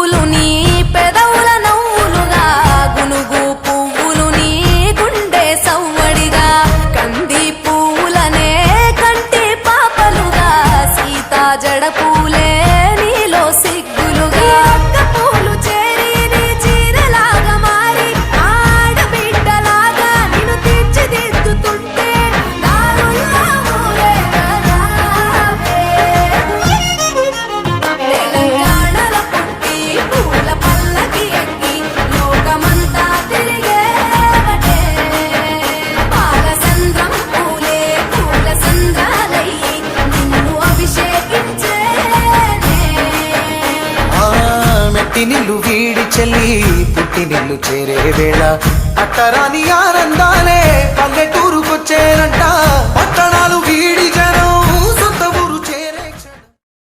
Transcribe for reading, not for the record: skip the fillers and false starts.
పువ్వులు నీ పెదవుల నవ్వులుగా గునుగు పువ్వులు నీ గుండె సవ్వడిగా కంది పువ్వులనే కంటి పాపలుగా సీతా జడ పూలే నీలో సిగ్గులుగా పూలు చేరి నీ చీరలాగా మారి ఆడబిడ్డలాగా నిన్ను తీర్చిదిద్దుతుంటే దారుల్లా ఊరే రావే. తెలంగాణల పుట్టి పూల పల్లకి ఎక్కి లోకమంతా తిరిగేవటే పాలసంద్రం పూలే పూల సంద్రాలయ్యి నిన్ను అభిషేకించేనే. మెట్టి నిల్లు వీడి చెల్లి పుట్టి నిల్లు చేరే వేళ అట్టరాని ఆనందాలే పల్లె